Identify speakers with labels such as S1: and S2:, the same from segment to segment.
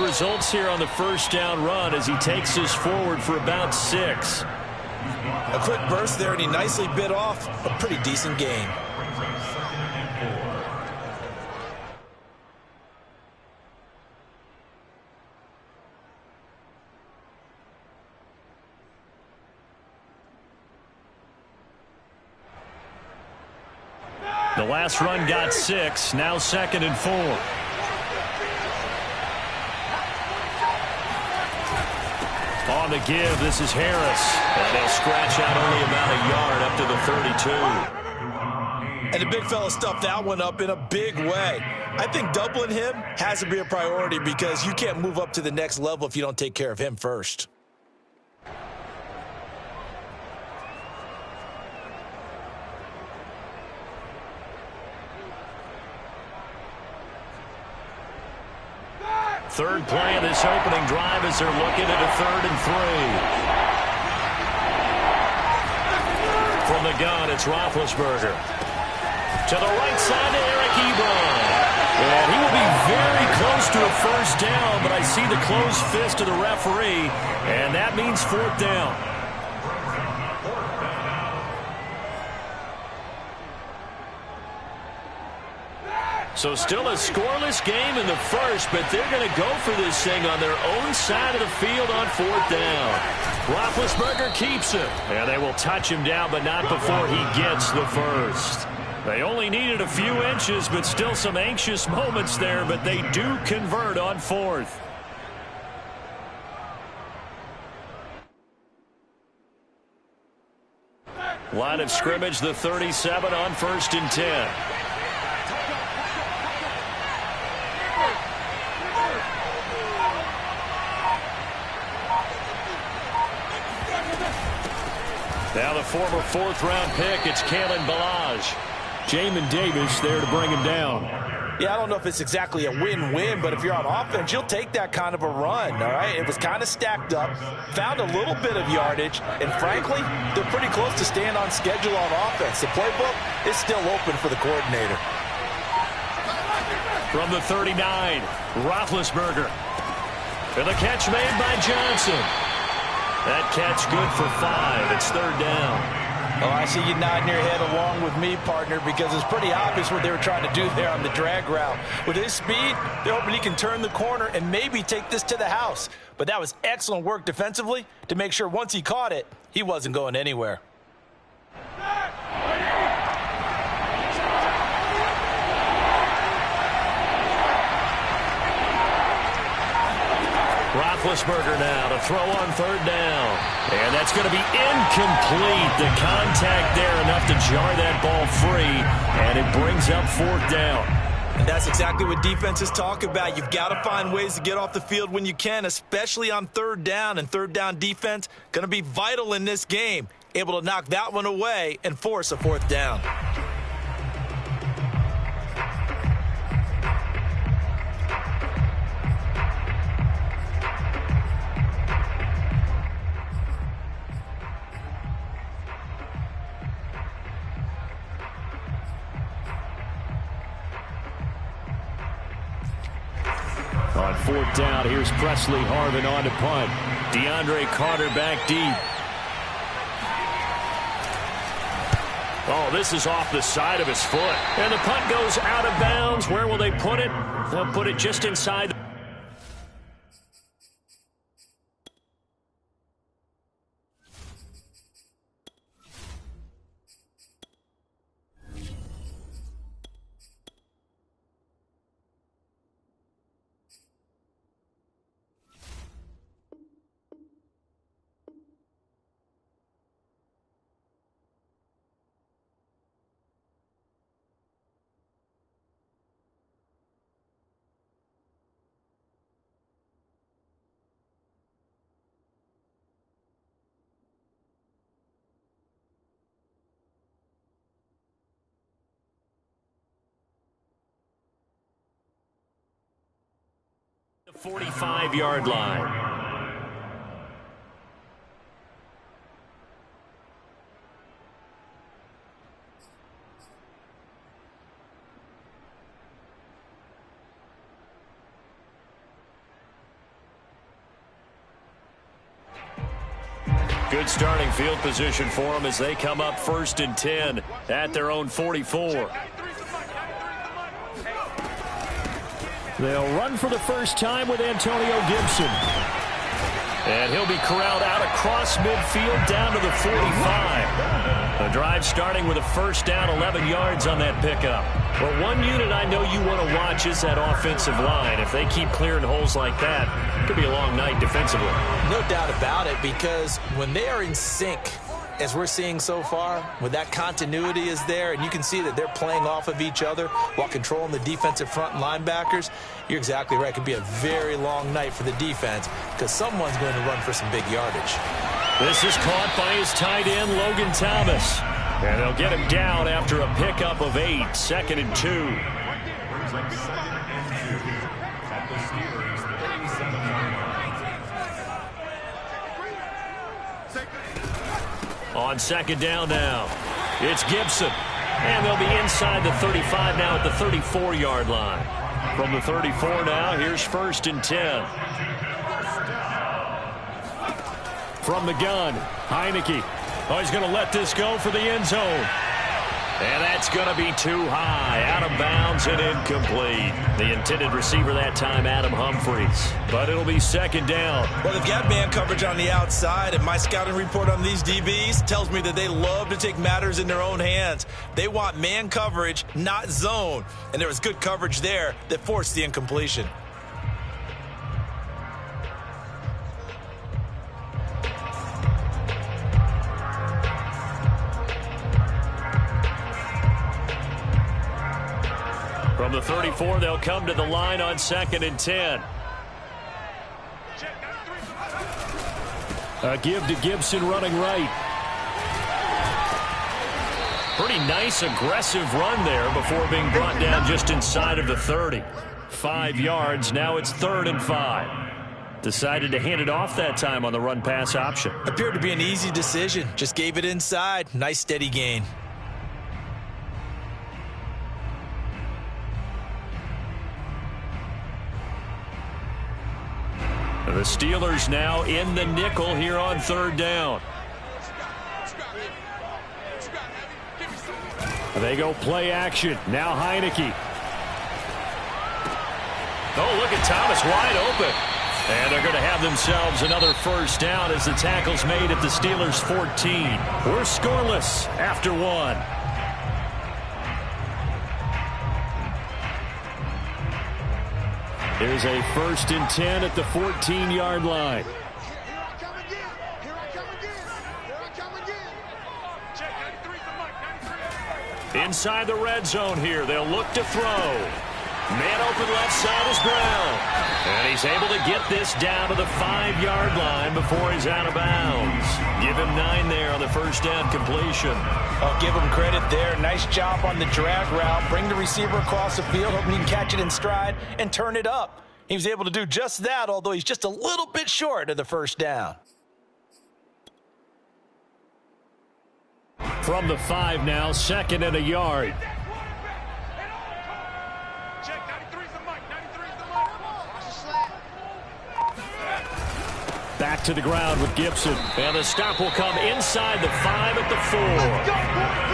S1: results here on the first down run as he takes us forward for about 6.
S2: A quick burst there, and he nicely bit off a pretty decent gain.
S1: The last run got 6, now 2nd and 4. On the give, this is Harris. And they'll scratch out only about a yard up to the 32.
S2: And the big fella stuffed that one up in a big way. I think doubling him has to be a priority because you can't move up to the next level if you don't take care of him first.
S1: Third play of this opening drive as they're looking at a 3rd and 3. From the gun, it's Roethlisberger. To the right side to Eric Ebron. And he will be very close to a first down, but I see the closed fist of the referee, and that means 4th down. So still a scoreless game in the first, but they're going to go for this thing on their own side of the field on 4th down. Roethlisberger keeps it. And they will touch him down, but not before he gets the first. They only needed a few inches, but still some anxious moments there, but they do convert on 4th. Line of scrimmage, the 37 on 1st and 10. Now the former 4th-round pick, it's Kalen Ballage. Jamin Davis there to bring him down.
S2: Yeah, I don't know if it's exactly a win-win, but if you're on offense, you'll take that kind of a run, all right? It was kind of stacked up, found a little bit of yardage, and frankly, they're pretty close to staying on schedule on offense. The playbook is still open for the coordinator.
S1: From the 39, Roethlisberger. And the catch made by Johnson. That catch good for 5. It's 3rd down.
S2: Oh, I see you nodding your head along with me, partner, because it's pretty obvious what they were trying to do there on the drag route. With his speed, they're hoping he can turn the corner and maybe take this to the house. But that was excellent work defensively to make sure once he caught it, he wasn't going anywhere.
S1: Roethlisberger now to throw on 3rd down. And that's going to be incomplete. The contact there enough to jar that ball free. And it brings up 4th down.
S2: And that's exactly what defenses talk about. You've got to find ways to get off the field when you can, especially on 3rd down. And 3rd down defense going to be vital in this game. Able to knock that one away and force a 4th down.
S1: On 4th down, here's Presley Harvin on to punt. DeAndre Carter back deep. Oh, this is off the side of his foot. And the punt goes out of bounds. Where will they put it? They'll put it just inside the... The 45-yard line. Good starting field position for them as they come up 1st and 10 at their own 44. They'll run for the first time with Antonio Gibson. And he'll be corralled out across midfield down to the 45. The drive starting with a first down, 11 yards on that pickup. Well, one unit I know you want to watch is that offensive line. If they keep clearing holes like that, it could be a long night defensively.
S2: No doubt about it, because when they are in sync, as we're seeing so far, when that continuity is there and you can see that they're playing off of each other while controlling the defensive front and linebackers, you're exactly right. It could be a very long night for the defense because someone's going to run for some big yardage.
S1: This is caught by his tight end, Logan Thomas. And they'll get him down after a pickup of 8, 2nd and 2. On 2nd down now, it's Gibson. And they'll be inside the 35 now at the 34-yard line. From the 34 now, here's 1st and 10. From the gun, Heineke. Oh, he's going to let this go for the end zone. And that's going to be too high. Out of bounds and incomplete. The intended receiver that time, Adam Humphries. But it'll be 2nd down.
S2: Well, they've got man coverage on the outside, and my scouting report on these DBs tells me that they love to take matters in their own hands. They want man coverage, not zone. And there was good coverage there that forced the incompletion.
S1: From the 34, they'll come to the line on 2nd and 10. A give to Gibson running right. Pretty nice, aggressive run there before being brought down just inside of the 30. 5 yards, now it's 3rd and 5. Decided to hand it off that time on the run-pass option.
S2: Appeared to be an easy decision. Just gave it inside. Nice, steady gain.
S1: The Steelers now in the nickel here on 3rd down. They go play action. Now Heineke. Oh, look at Thomas wide open. And they're going to have themselves another first down as the tackle's made at the Steelers' 14. We're scoreless after 1. Here's a 1st and 10 at the 14-yard line. Inside the red zone here. They'll look to throw. Man open left side is Brown. And he's able to get this down to the 5-yard line before he's out of bounds. Give him 9 there on the first down completion.
S2: I'll give him credit there. Nice job on the drag route. Bring the receiver across the field, hoping he can catch it in stride and turn it up. He was able to do just that, although he's just a little bit short of the first down.
S1: From the 5 now, 2nd and a yard. Back to the ground with Gibson. And the stop will come inside the 5 at the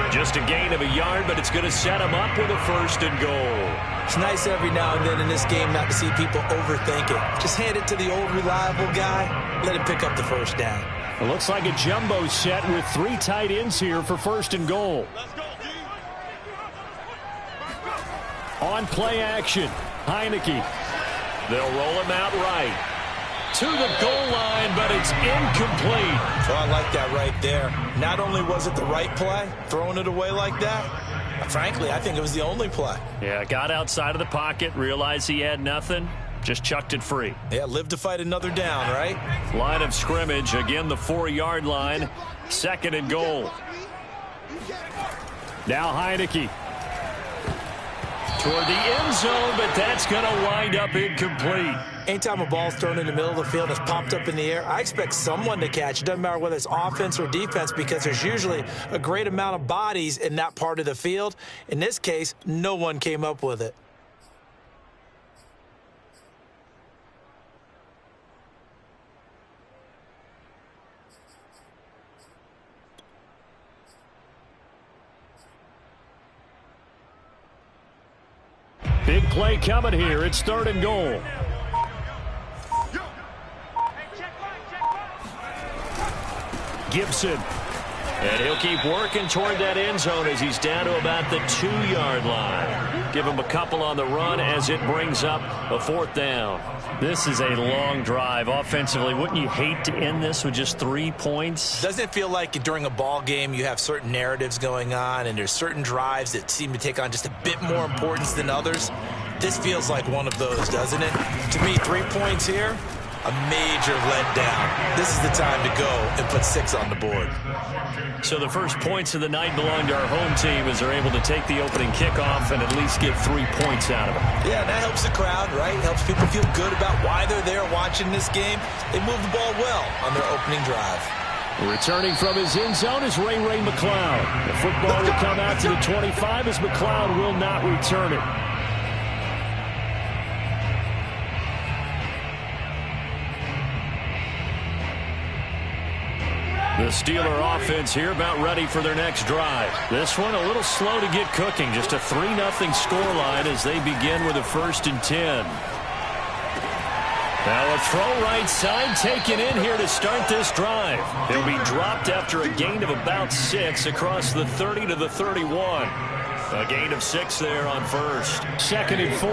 S1: 4. Just a gain of a yard, but it's going to set him up with a 1st and goal.
S2: It's nice every now and then in this game not to see people overthink it. Just hand it to the old reliable guy. Let him pick up the first down.
S1: It looks like a jumbo set with 3 tight ends here for 1st and goal. On play action, Heineke. They'll roll him out right. To the goal line, but it's incomplete.
S2: Oh, I like that right there. Not only was it the right play, throwing it away like that, frankly, I think it was the only play.
S1: Yeah, got outside of the pocket, realized he had nothing, just chucked it free.
S2: Yeah, live to fight another down, right?
S1: Line of scrimmage, again the 4-yard line, 2nd and goal. Now Heineke. Toward the end zone, but that's going to wind up incomplete.
S2: Anytime a ball's thrown in the middle of the field and it's popped up in the air, I expect someone to catch. It doesn't matter whether it's offense or defense because there's usually a great amount of bodies in that part of the field. In this case, no one came up with it.
S1: Big play coming here. It's 3rd and goal. Gibson. And he'll keep working toward that end zone as he's down to about the 2-yard line. Give him a couple on the run as it brings up a 4th down.
S3: This is a long drive offensively. Wouldn't you hate to end this with just 3 points?
S2: Doesn't it feel like during a ball game you have certain narratives going on and there's certain drives that seem to take on just a bit more importance than others? This feels like one of those, doesn't it? To me, 3 points here, a major letdown. This is the time to go and put 6 on the board.
S1: So the first points of the night belong to our home team as they're able to take the opening kickoff and at least get 3 points out of it.
S2: Yeah, that helps the crowd, right? Helps people feel good about why they're there watching this game. They move the ball well on their opening drive.
S1: Returning from his end zone is Ray McLeod. The football will come out to the 25 as McLeod will not return it. The Steeler offense here about ready for their next drive. This one a little slow to get cooking. Just a 3-0 scoreline as they begin with a 1st and 10. Now a throw right side taken in here to start this drive. He'll be dropped after a gain of about 6 across the 30 to the 31. A gain of 6 there on 1st. 2nd and 4.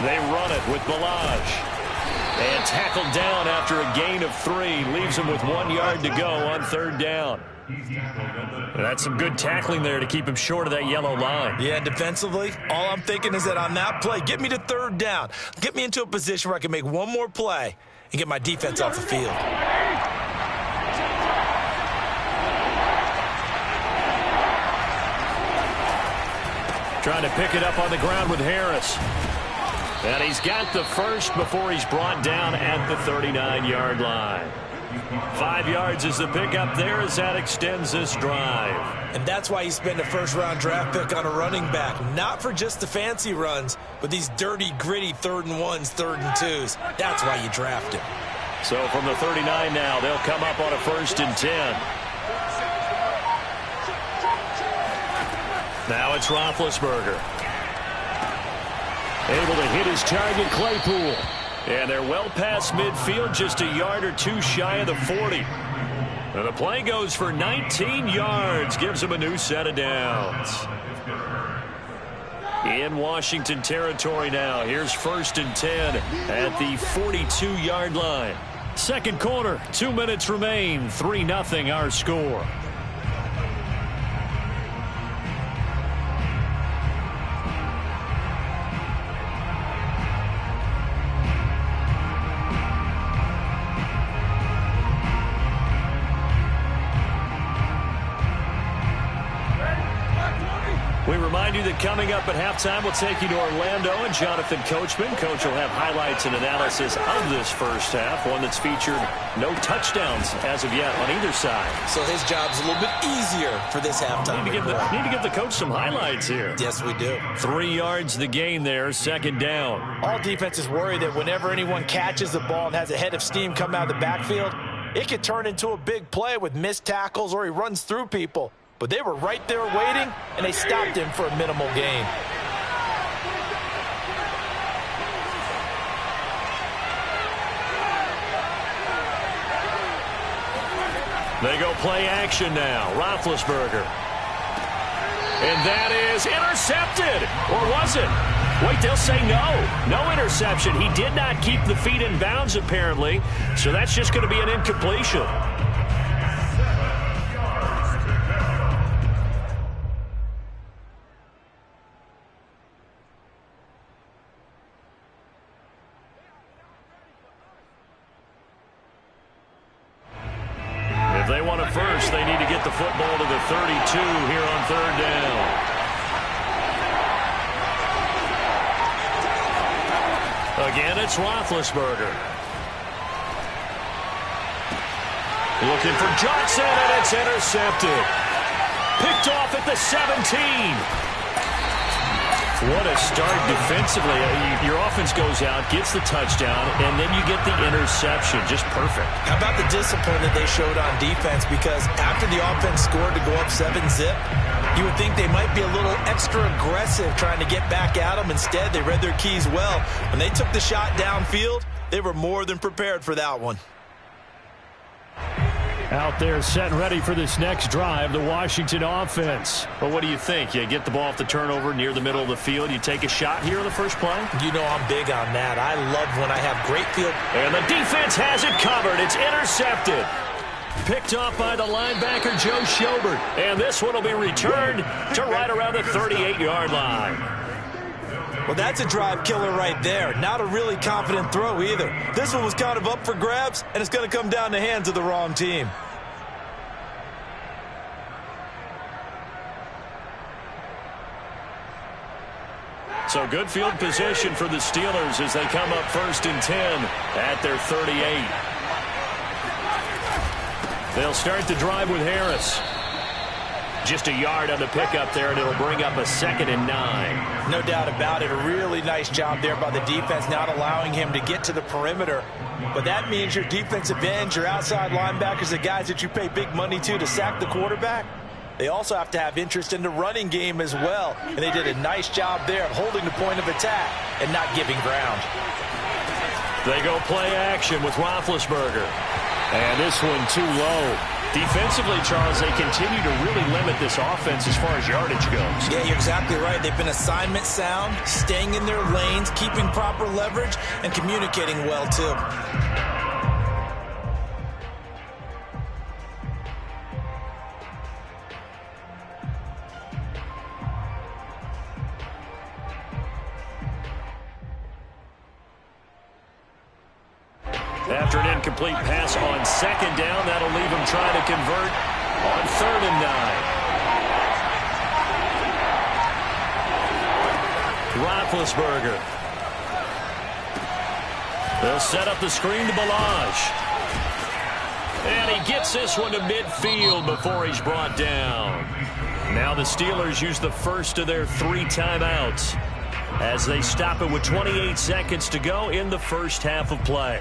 S1: They run it with Balaj. And tackled down after a gain of 3. Leaves him with 1 yard to go on 3rd down. That's some good tackling there to keep him short of that yellow line.
S2: Yeah, defensively, all I'm thinking is that on that play, get me to 3rd down. Get me into a position where I can make one more play and get my defense off the field.
S1: Trying to pick it up on the ground with Harris. And he's got the first before he's brought down at the 39-yard line. 5 yards is the pickup there as that extends this drive.
S2: And that's why you spend a first-round draft pick on a running back. Not for just the fancy runs, but these dirty, gritty 3rd and 1s, 3rd and 2s. That's why you draft him.
S1: So from the 39 now, they'll come up on a 1st and 10. Now it's Roethlisberger. Able to hit his target, Claypool. And they're well past midfield, just a yard or 2 shy of the 40. And the play goes for 19 yards, gives them a new set of downs. In Washington territory now, here's 1st and 10 at the 42-yard line. 2nd quarter, 2 minutes remain, 3-0 our score. We remind you that coming up at halftime, we'll take you to Orlando and Jonathan Coachman. Coach will have highlights and analysis of this first half, one that's featured no touchdowns as of yet on either side.
S2: So his job's a little bit easier for this halftime.
S1: Need to give the coach some highlights here.
S2: Yes, we do.
S1: 3 yards the gain there, 2nd down.
S2: All defenses worry that whenever anyone catches the ball and has a head of steam come out of the backfield, it could turn into a big play with missed tackles or he runs through people. But they were right there waiting, and they stopped him for a minimal gain.
S1: They go play action now. Roethlisberger. And that is intercepted. Or was it? Wait, they'll say no. No interception. He did not keep the feet in bounds, apparently. So that's just going to be an incompletion. If they want it first, they need to get the football to the 32 here on 3rd down. Again, it's Roethlisberger. Looking for Johnson, and it's intercepted. Picked off at the 17. What a start defensively. Your offense goes out, gets the touchdown, and then you get the interception. Just perfect.
S2: How about the discipline that they showed on defense? Because after the offense scored to go up 7-zip, you would think they might be a little extra aggressive trying to get back at them. Instead, they read their keys well. When they took the shot downfield, they were more than prepared for that one.
S3: Out there set and ready for this next drive, the Washington offense.
S1: Well, what do you think? You get the ball off the turnover near the middle of the field. You take a shot here in the first play?
S2: You know I'm big on that. I love when I have great field.
S1: And the defense has it covered. It's intercepted. Picked off by the linebacker, Joe Schobert. And this one will be returned to right around the 38-yard line.
S2: Well, that's a drive killer right there. Not a really confident throw either. This one was kind of up for grabs, and it's going to come down the hands of the wrong team.
S1: So good field position for the Steelers as they come up 1st and 10 at their 38. They'll start the drive with Harris. Just a yard on the pickup there, and it'll bring up a 2nd and 9.
S2: No doubt about it. A really nice job there by the defense, not allowing him to get to the perimeter. But that means your defensive ends, your outside linebackers, the guys that you pay big money to sack the quarterback, they also have to have interest in the running game as well. And they did a nice job there of holding the point of attack and not giving ground.
S1: They go play action with Roethlisberger. And this one too low. Defensively, Charles, they continue to really limit this offense as far as yardage goes.
S2: Yeah, you're exactly right. They've been assignment sound, staying in their lanes, keeping proper leverage, and communicating well, too.
S1: After an incomplete pass on 2nd down, that'll leave him trying to convert on 3rd and 9. Roethlisberger. They'll set up the screen to Balaj. And he gets this one to midfield before he's brought down. Now the Steelers use the first of their 3 timeouts as they stop it with 28 seconds to go in the first half of play.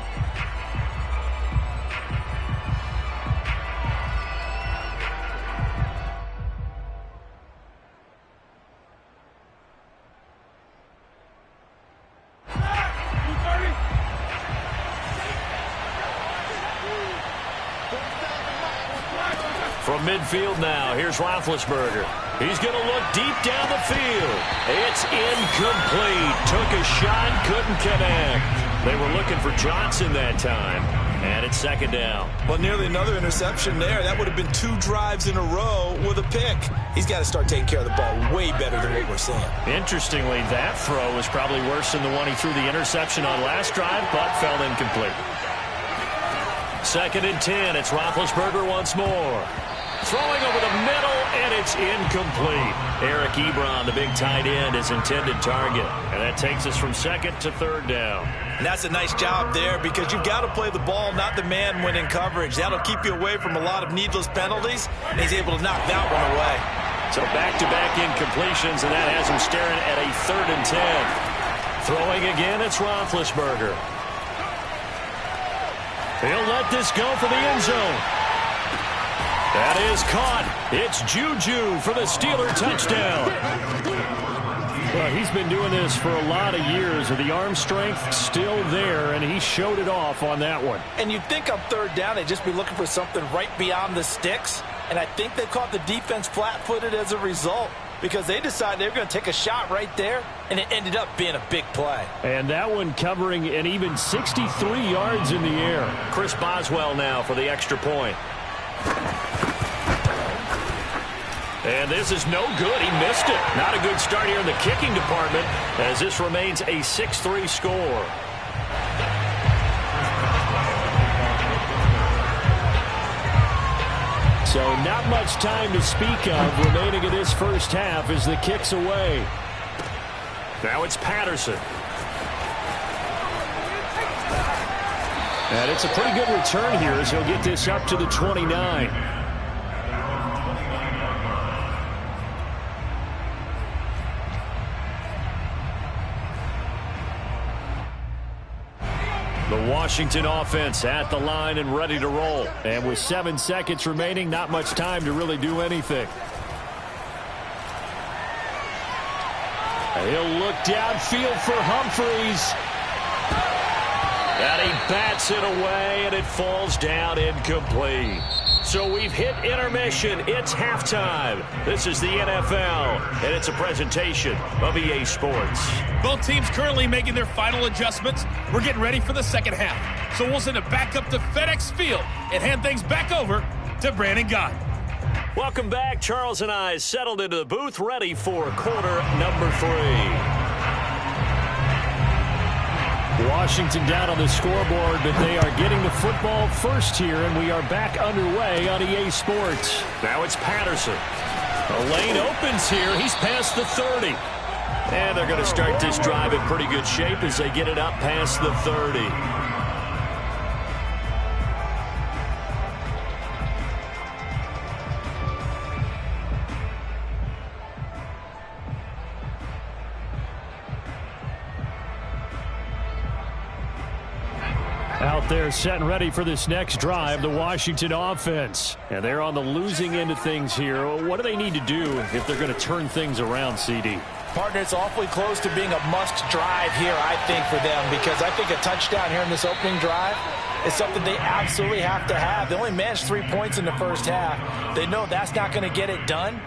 S1: From midfield now, here's Roethlisberger. He's going to look deep down the field. It's incomplete. Took a shot, couldn't connect. They were looking for Johnson that time, and it's 2nd down.
S2: Well, nearly another interception there. That would have been 2 drives in a row with a pick. He's got to start taking care of the ball way better than what we're seeing.
S1: Interestingly, that throw was probably worse than the one he threw the interception on last drive, but fell incomplete. 2nd and 10. It's Roethlisberger once more. Throwing over the middle, and it's incomplete. Eric Ebron, the big tight end, is intended target. And that takes us from 2nd to 3rd down.
S2: And that's a nice job there because you've got to play the ball, not the man when in coverage. That'll keep you away from a lot of needless penalties, and he's able to knock that one away.
S1: So back-to-back incompletions, and that has him staring at a 3rd and 10. Throwing again, it's Roethlisberger. He'll let this go for the end zone. That is caught. It's Juju for the Steeler touchdown.
S3: Well, he's been doing this for a lot of years, with the arm strength still there, and he showed it off on that one.
S2: And you'd think on 3rd down they'd just be looking for something right beyond the sticks, and I think they caught the defense flat-footed as a result because they decided they were going to take a shot right there, and it ended up being a big play.
S3: And that one covering an even 63 yards in the air.
S1: Chris Boswell now for the extra point. And this is no good. He missed it. Not a good start here in the kicking department as this remains a 6-3 score.
S3: So not much time to speak of remaining in this first half as the kick's away.
S1: Now it's Patterson.
S3: And it's a pretty good return here as he'll get this up to the 29. The Washington offense at the line and ready to roll. And with 7 seconds remaining, not much time to really do anything. He'll look downfield for Humphreys. And he bats it away, and it falls down incomplete. So we've hit intermission. It's halftime. This is the NFL, and it's a presentation of EA Sports.
S4: Both teams currently making their final adjustments. We're getting ready for the second half. So we'll send it back up to FedEx Field and hand things back over to Brandon Gott.
S1: Welcome back. Charles and I settled into the booth, ready for quarter number 3.
S3: Washington down on the scoreboard, but they are getting the football first here, and we are back underway on EA Sports.
S1: Now it's Patterson. The lane opens here. He's past the 30. And they're going to start this drive in pretty good shape as they get it up past the 30.
S3: Out there set and ready for this next drive, the Washington offense. And they're on the losing end of things here. What do they need to do if they're going to turn things around, CD?
S2: Partner, it's awfully close to being a must drive here, I think, for them, because I think a touchdown here in this opening drive is something they absolutely have to have. They only managed 3 points in the first half. They know that's not going to get it done.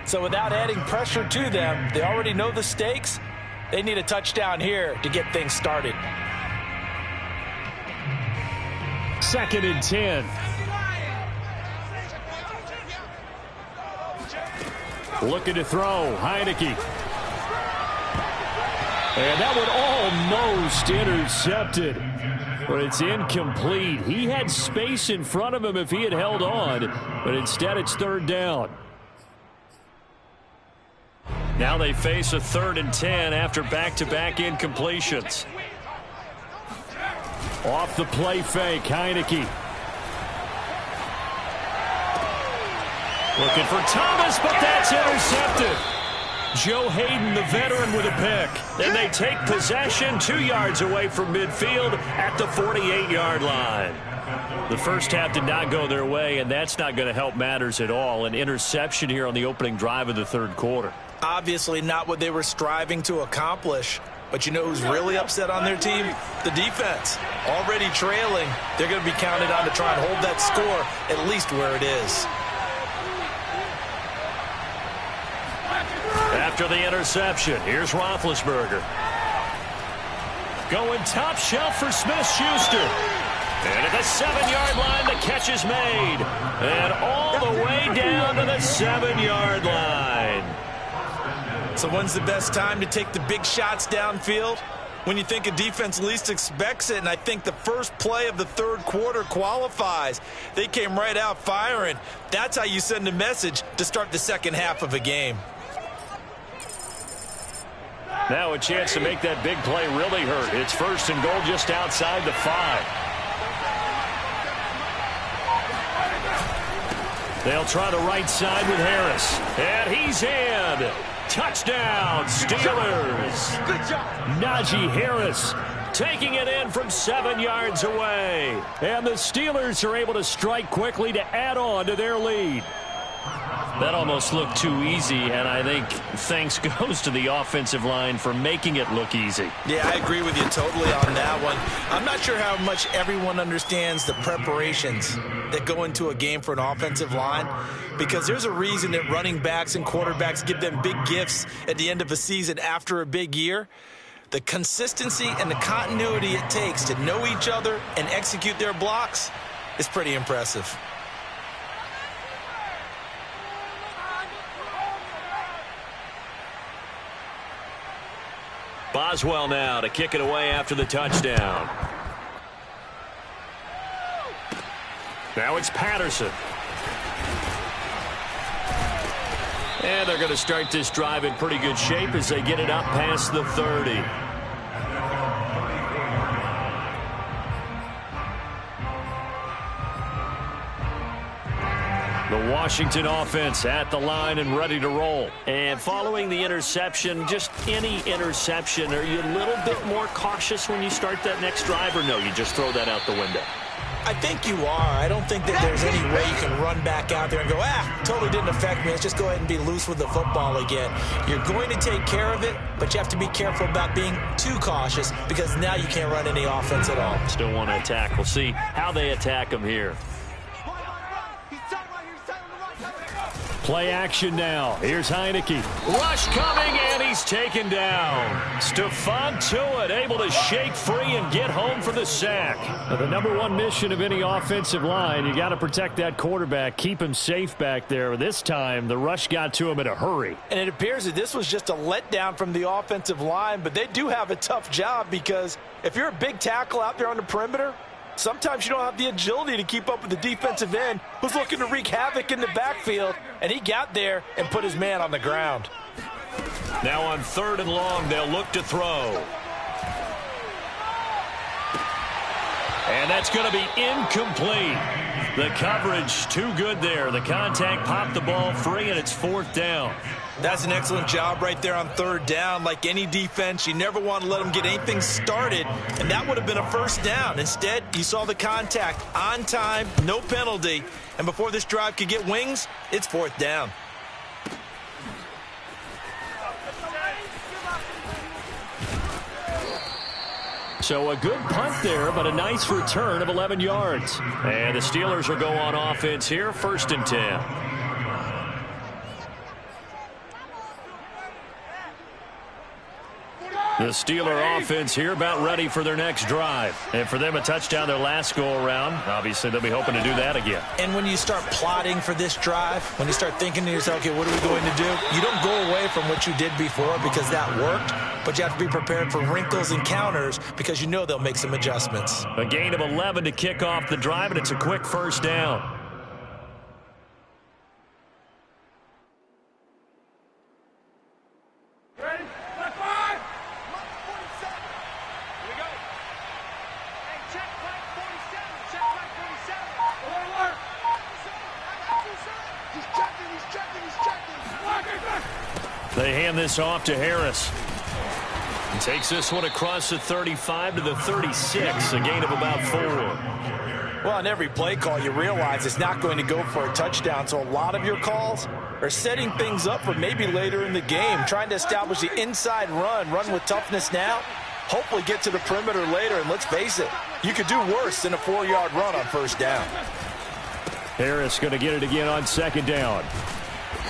S2: So without adding pressure to them, they already know the stakes. They need a touchdown here to get things started.
S3: 2nd and 10. Looking to throw. Heineke. And that one almost intercepted. But it's incomplete. He had space in front of him if he had held on. But instead it's 3rd down.
S1: Now they face a 3rd and 10 after back-to-back incompletions.
S3: Off the play fake, Heineke.
S1: Looking for Thomas, but that's intercepted. Joe Hayden, the veteran, with a pick. And they take possession 2 yards away from midfield at the 48-yard line. The first half did not go their way, and that's not going to help matters at all. An interception here on the opening drive of the 3rd quarter.
S2: Obviously not what they were striving to accomplish. But you know who's really upset on their team? The defense. Already trailing. They're going to be counted on to try and hold that score at least where it is.
S1: After the interception, here's Roethlisberger. Going top shelf for Smith-Schuster. And at the 7-yard line, the catch is made. And all the way down to the 7-yard line.
S2: So when's the best time to take the big shots downfield? When you think a defense least expects it, and I think the first play of the 3rd quarter qualifies. They came right out firing. That's how you send a message to start the second half of a game.
S1: Now a chance to make that big play really hurt. It's 1st and goal just outside the 5. They'll try the right side with Harris. And he's in. Touchdown, Steelers.
S4: Good job.
S3: Najee Harris
S1: taking it in from 7 yards away.
S3: And the Steelers are able to strike quickly to add on to their lead.
S1: That almost looked too easy, and I think thanks goes to the offensive line for making it look easy.
S2: Yeah, I agree with you totally on that one. I'm not sure how much everyone understands the preparations that go into a game for an offensive line, because there's a reason that running backs and quarterbacks give them big gifts at the end of a season after a big year. The consistency and the continuity it takes to know each other and execute their blocks is pretty impressive.
S1: Boswell now to kick it away after the touchdown. Now it's Patterson. And they're going to start this drive in pretty good shape as they get it up past the 30. The The Washington offense at the line and ready to roll. And following the interception, just any interception, are you a little bit more cautious when you start that next drive, or no, you just throw that out the window?
S2: I think you are. I don't think that there's any way you can run back out there and go, totally didn't affect me. Let's just go ahead and be loose with the football again. You're going to take care of it, but you have to be careful about being too cautious because now you can't run any offense at all.
S1: Still want to attack. We'll see how they attack them here. Play action now. Here's Heineke. Rush coming, and he's taken down. Stephon Tuitt able to shake free and get home for the sack. Now, the number one mission of any offensive line, you got to protect that quarterback, keep him safe back there. This time, the rush got to him in a hurry.
S2: And it appears that this was just a letdown from the offensive line, but they do have a tough job because if you're a big tackle out there on the perimeter, sometimes you don't have the agility to keep up with the defensive end who's looking to wreak havoc in the backfield, and he got there and put his man on the ground.
S1: Now on 3rd and long, they'll look to throw. And that's going to be incomplete. The coverage too good there. The contact popped the ball free, and it's 4th down.
S2: That's an excellent job right there on 3rd down. Like any defense, you never want to let them get anything started, and that would have been a 1st down. Instead, you saw the contact on time, no penalty, and before this drive could get wings, it's 4th down.
S1: So a good punt there, but a nice return of 11 yards. And the Steelers will go on offense here, 1st and 10. The Steeler offense here about ready for their next drive. And for them, a touchdown their last go-around. Obviously, they'll be hoping to do that again.
S2: And when you start plotting for this drive, when you start thinking to yourself, okay, what are we going to do? You don't go away from what you did before because that worked, but you have to be prepared for wrinkles and counters because you know they'll make some adjustments.
S1: A gain of 11 to kick off the drive, and it's a quick 1st down. They hand this off to Harris. He takes this one across the 35 to the 36, a gain of about 4.
S2: Well, on every play call, you realize it's not going to go for a touchdown, so a lot of your calls are setting things up for maybe later in the game, trying to establish the inside run with toughness now, hopefully get to the perimeter later, and let's face it, you could do worse than a 4-yard run on 1st down.
S1: Harris going to get it again on 2nd down.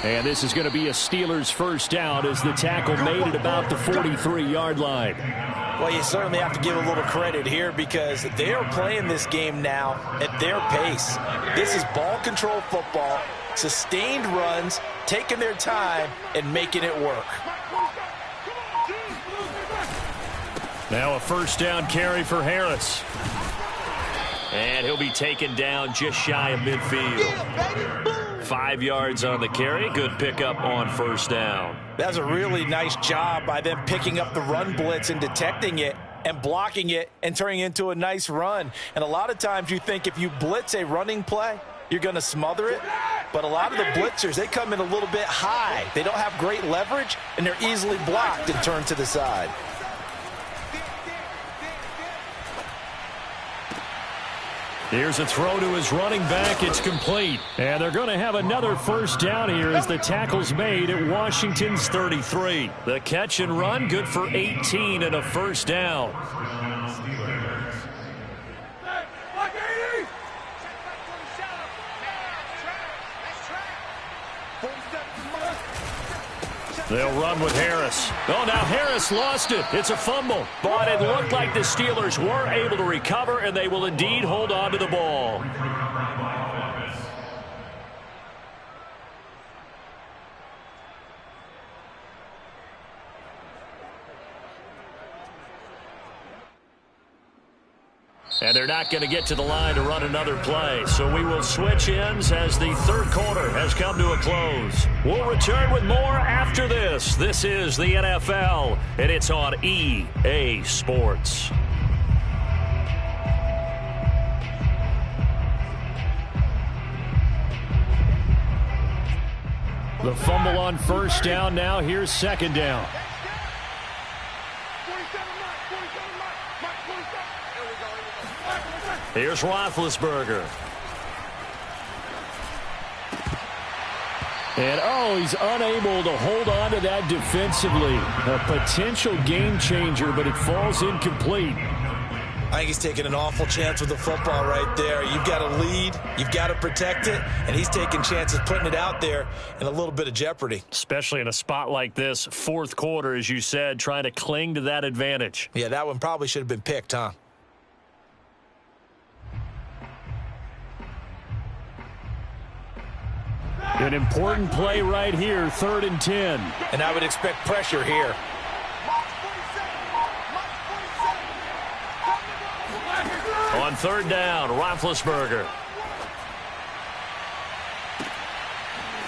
S1: And this is going to be a Steelers 1st down as the tackle made at about the 43-yard line.
S2: Well, you certainly have to give a little credit here because they are playing this game now at their pace. This is ball control football, sustained runs, taking their time and making it work.
S1: Now a 1st down carry for Harris. And he'll be taken down just shy of midfield. 5 yards on the carry. Good pickup on 1st down.
S2: That's a really nice job by them picking up the run blitz and detecting it and blocking it and turning it into a nice run. And a lot of times you think if you blitz a running play, you're going to smother it. But a lot of the blitzers, they come in a little bit high. They don't have great leverage, and they're easily blocked and turned to the side.
S1: Here's a throw to his running back. It's complete. And they're going to have another 1st down here as the tackle's made at Washington's 33. The catch and run good for 18 and a 1st down. They'll run with Harris. Oh, now Harris lost it. It's a fumble. But it looked like the Steelers were able to recover, and they will indeed hold on to the ball. And they're not going to get to the line to run another play. So we will switch ends as the 3rd quarter has come to a close. We'll return with more after this. This is the NFL, and it's on EA Sports. The fumble on first down. Now here's second down. Here's Roethlisberger. And, he's unable to hold on to that defensively. A potential game changer, but it falls incomplete.
S2: I think he's taking an awful chance with the football right there. You've got to lead, you've got to protect it, and he's taking chances putting it out there in a little bit of jeopardy.
S1: Especially in a spot like this, fourth quarter, as you said, trying to cling to that advantage.
S2: Yeah, that one probably should have been picked, huh?
S1: An important play right here, 3rd and 10.
S2: And I would expect pressure here.
S1: On 3rd down, Roethlisberger.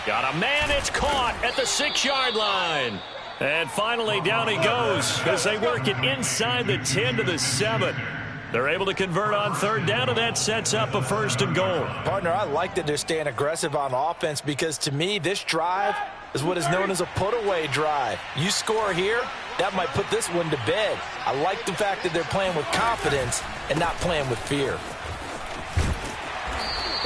S1: Got a man, it's caught at the 6-yard line. And finally down he goes as they work it inside the 10 to the 7. They're able to convert on 3rd down, and that sets up a 1st and goal.
S2: Partner, I like that they're staying aggressive on offense because, to me, this drive is what is known as a put-away drive. You score here, that might put this one to bed. I like the fact that they're playing with confidence and not playing with fear.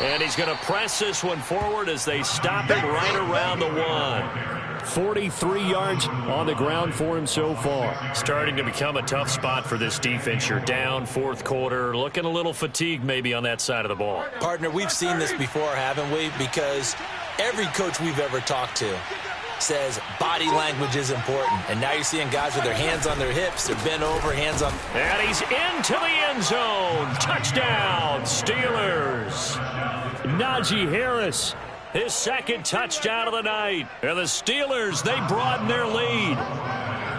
S1: And he's going to press this one forward as they stop it right around the 1. 43 yards on the ground for him so far. Starting to become a tough spot for this defense. You're down 4th quarter, looking a little fatigued maybe on that side of the ball.
S2: Partner, we've seen this before, haven't we? Because every coach we've ever talked to says body language is important. And now you're seeing guys with their hands on their hips, they're bent over, hands on.
S1: And he's into the end zone. Touchdown, Steelers. Najee Harris, his 2nd touchdown of the night. And the Steelers, they broaden their lead.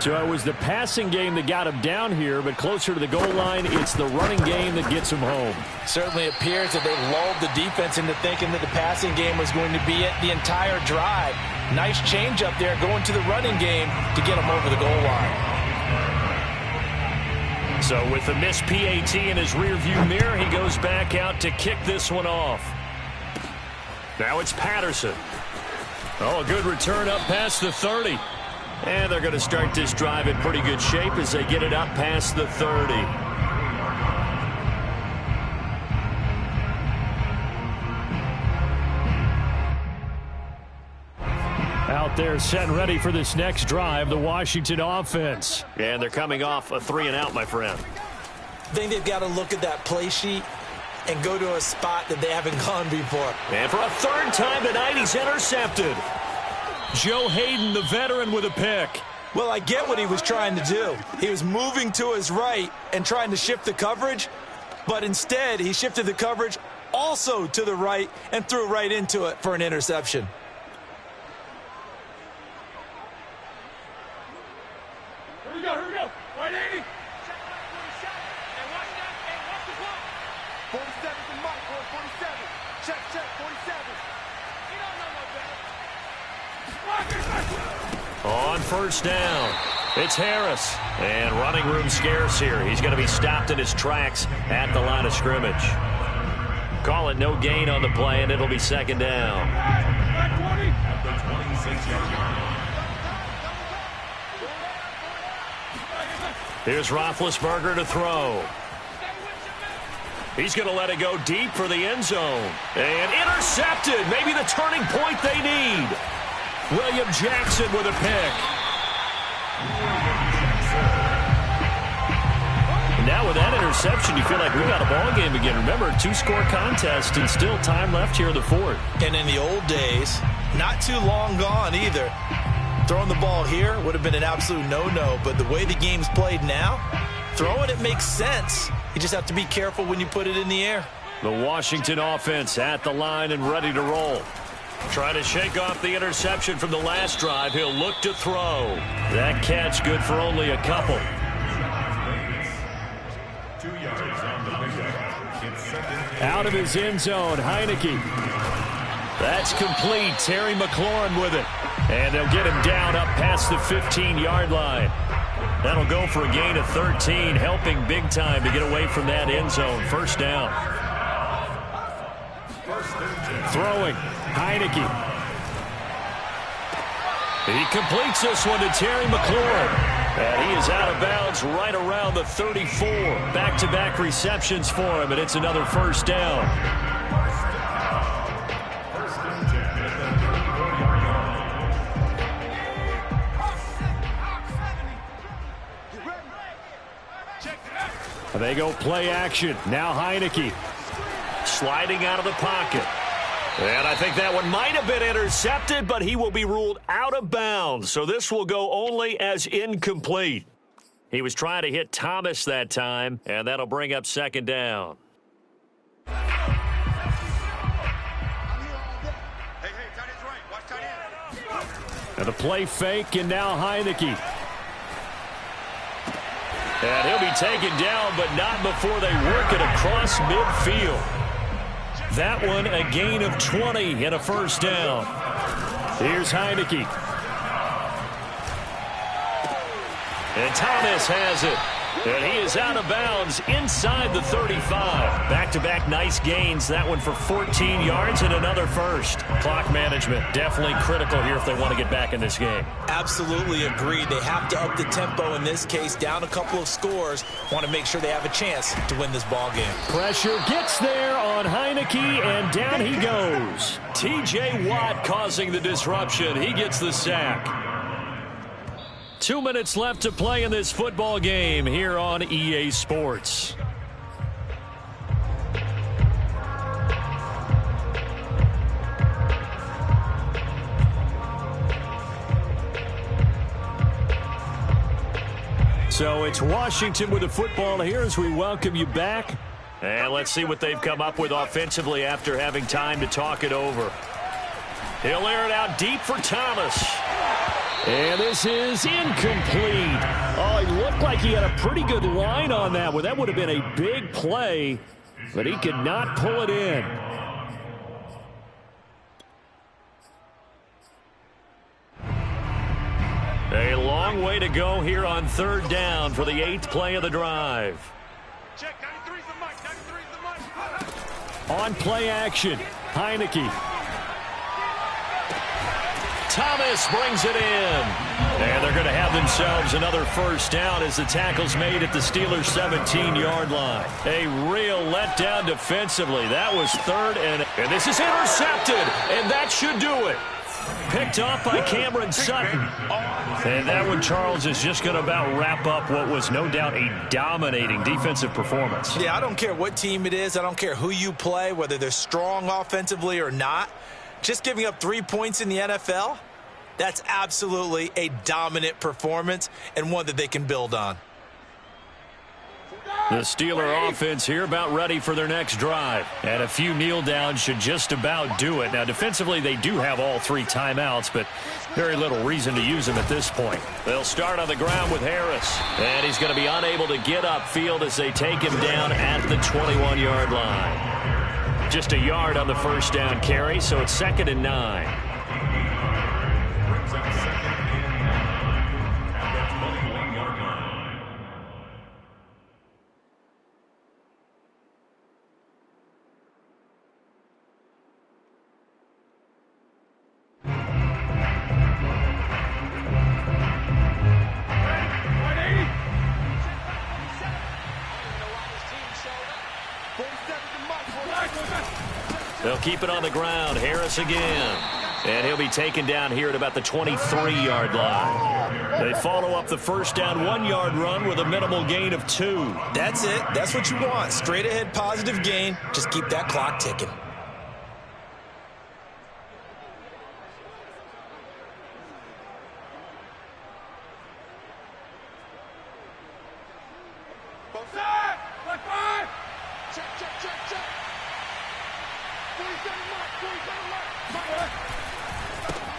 S1: So it was the passing game that got him down here, but closer to the goal line, it's the running game that gets him home.
S2: Certainly appears that they lulled the defense into thinking that the passing game was going to be it the entire drive. Nice change up there going to the running game to get him over the goal line.
S1: So with the missed PAT in his rearview mirror, he goes back out to kick this one off. Now it's Patterson. Oh, a good return up past the 30. And they're going to start this drive in pretty good shape as they get it up past the 30. Out there set and ready for this next drive, the Washington offense. And they're coming off a 3-and-out, my friend.
S2: I think they've got to look at that play sheet and go to a spot that they haven't gone before.
S1: And for a 3rd time tonight, he's intercepted. Joe Hayden, the veteran, with a pick.
S2: Well, I get what he was trying to do. He was moving to his right and trying to shift the coverage, but instead he shifted the coverage also to the right and threw right into it for an interception.
S4: Here we go. Right, 80.
S5: 47 to Mike, 47. Check, 47.
S1: On 1st down, it's Harris. And running room scarce here. He's going to be stopped in his tracks at the line of scrimmage. Call it no gain on the play, and it'll be 2nd down. Here's Roethlisberger to throw. He's going to let it go deep for the end zone. And intercepted. Maybe the turning point they need. William Jackson with a pick. Now with that interception, you feel like we got a ball game again. Remember, 2-score contest and still time left here in the 4th.
S2: And in the old days, not too long gone either, throwing the ball here would have been an absolute no-no. But the way the game's played now, throwing it makes sense. You just have to be careful when you put it in the air.
S1: The Washington offense at the line and ready to roll. Trying to shake off the interception from the last drive. He'll look to throw. That catch good for only a couple.
S5: 2 yards on the pickup.
S1: Out of his end zone, Heineke. That's complete. Terry McLaurin with it. And they'll get him down up past the 15-yard line. That'll go for a gain of 13, helping big time to get away from that end zone. 1st down. Throwing, Heineke. He completes this one to Terry McLaurin. And he is out of bounds right around the 34. Back-to-back receptions for him, and it's another first down. They go play action. Now Heineke sliding out of the pocket. And I think that one might have been intercepted, but he will be ruled out of bounds. So this will go only as incomplete. He was trying to hit Thomas that time, and that'll bring up second down. And the play fake, and now Heineke. And he'll be taken down, but not before they work it across midfield. That one a gain of 20 and a first down. Here's Heineke. And Thomas has it. And he is out of bounds inside the 35. Back-to-back nice gains. That one for 14 yards and another first. Clock management definitely critical here if they want to get back in this game.
S2: Absolutely agreed. They have to up the tempo in this case. Down a couple of scores. Want to make sure they have a chance to win this ball game.
S1: Pressure gets there on Heineke, and down he goes. T.J. Watt causing the disruption. He gets the sack. 2 minutes left to play in this football game here on EA Sports. So it's Washington with the football here as we welcome you back. And let's see what they've come up with offensively after having time to talk it over. He'll air it out deep for Thomas. And this is incomplete. Oh, he looked like he had a pretty good line on that one. That would have been a big play, but he could not pull it in. A long way to go here on third down for the 8th play of the drive.
S5: Check, 93's the mic, 93's the mic.
S1: On play action, Heineke. Thomas brings it in. And they're going to have themselves another first down as the tackle's made at the Steelers' 17-yard line. A real letdown defensively. That was third, and this is intercepted, and that should do it. Picked off by Cameron Sutton. And that one, Charles, is just going to about wrap up what was no doubt a dominating defensive performance.
S2: Yeah, I don't care what team it is. I don't care who you play, whether they're strong offensively or not. Just giving up 3 points in the NFL, that's absolutely a dominant performance and one that they can build on.
S1: The Steeler offense here about ready for their next drive. And a few kneel downs should just about do it. Now, defensively, they do have all 3 timeouts, but very little reason to use them at this point. They'll start on the ground with Harris. And he's going to be unable to get upfield as they take him down at the 21-yard line. Just a yard on the first down carry, so it's 2nd and 9. They'll keep it on the ground. Harris again. And he'll be taken down here at about the 23-yard line. They follow up the first down 1-yard run with a minimal gain of 2.
S2: That's it. That's what you want. Straight ahead positive gain. Just keep that clock ticking.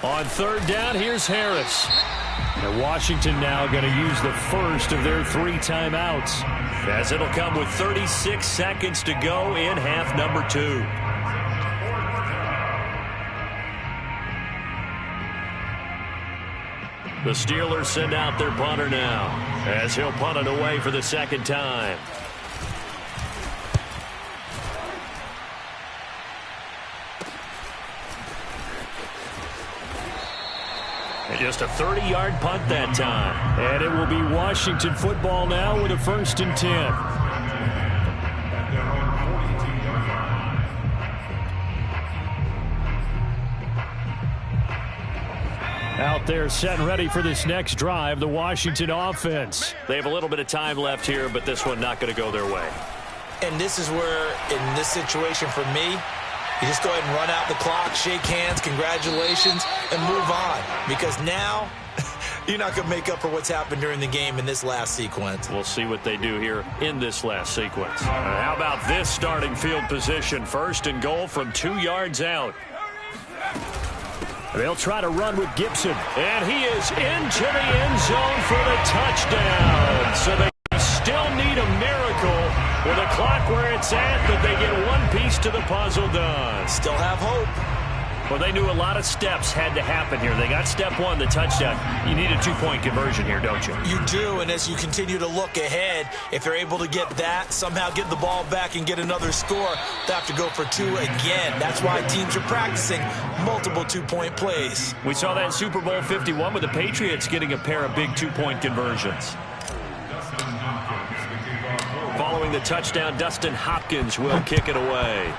S1: On third down, here's Harris. And Washington now going to use the first of their 3 timeouts, as it'll come with 36 seconds to go in half number 2. The Steelers send out their punter now, as he'll punt it away for the second time. Just a 30-yard punt that time.
S3: And it will be Washington football now with a 1st and 10.
S5: At their own 42-yard line.
S3: Out there set and ready for this next drive, the Washington offense.
S1: They have a little bit of time left here, but this one not going to go their way.
S2: And this is where, in this situation for me, you just go ahead and run out the clock, shake hands, congratulations, and move on. Because now, you're not going to make up for what's happened during the game in this last sequence.
S1: We'll see what they do here in this last sequence. How about this starting field position? 1st and goal from 2 yards out.
S3: They'll try to run with Gibson.
S1: And he is into the end zone for the touchdown. So they still need a miracle with a clock where it's at, but they get one piece to the puzzle done.
S2: Still have hope.
S1: Well, they knew a lot of steps had to happen here. They got step 1, the touchdown. You need a 2-point conversion here, don't you?
S2: You do, and as you continue to look ahead, if they're able to get that, somehow get the ball back and get another score, they have to go for 2 again. That's why teams are practicing multiple 2-point plays.
S1: We saw that in Super Bowl 51 with the Patriots getting a pair of big 2-point conversions. Following the touchdown, Dustin Hopkins will kick it away.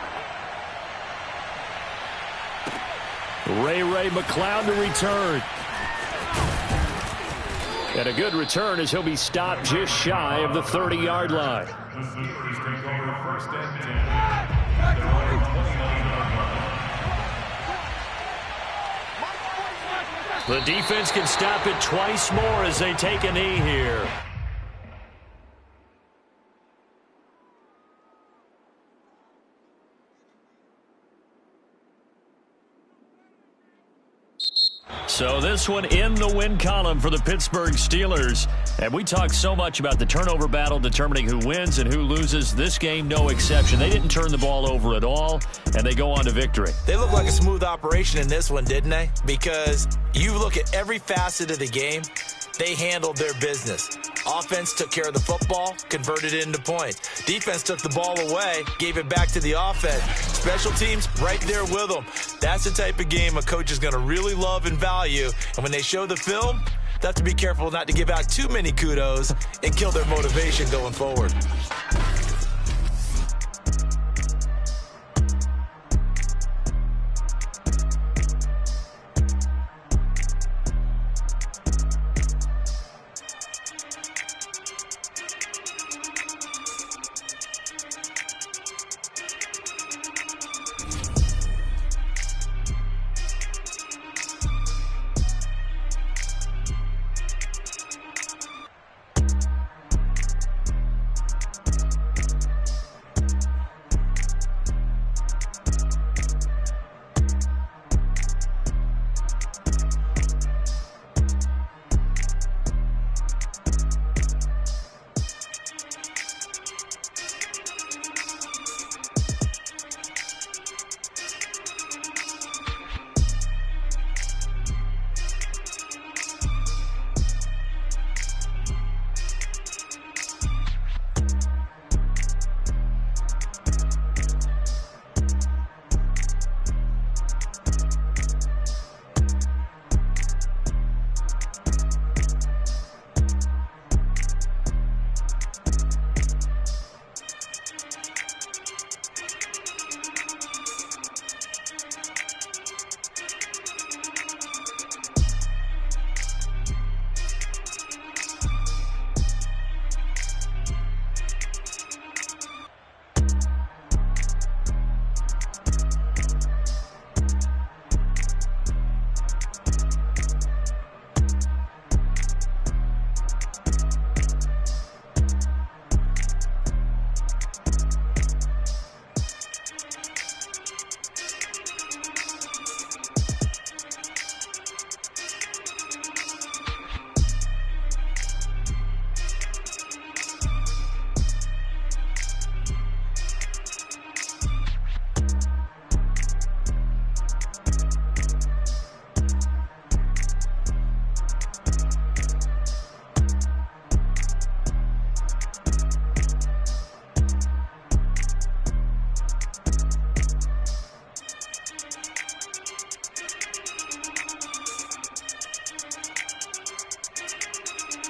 S3: Ray McCloud to return. And a good return as he'll be stopped just shy of the 30-yard line.
S5: The Steelers take over 1st and 10. At their own 29-yard line.
S1: The defense can stop it twice more as they take a knee here. So this one in the win column for the Pittsburgh Steelers. And we talk so much about the turnover battle determining who wins and who loses. This game, no exception. They didn't turn the ball over at all, and they go on to victory.
S2: They look like a smooth operation in this one, didn't they? Because you look at every facet of the game, they handled their business. Offense took care of the football, converted it into points. Defense took the ball away, gave it back to the offense. Special teams, right there with them. That's the type of game a coach is going to really love and value. And when they show the film, they have to be careful not to give out too many kudos and kill their motivation going forward.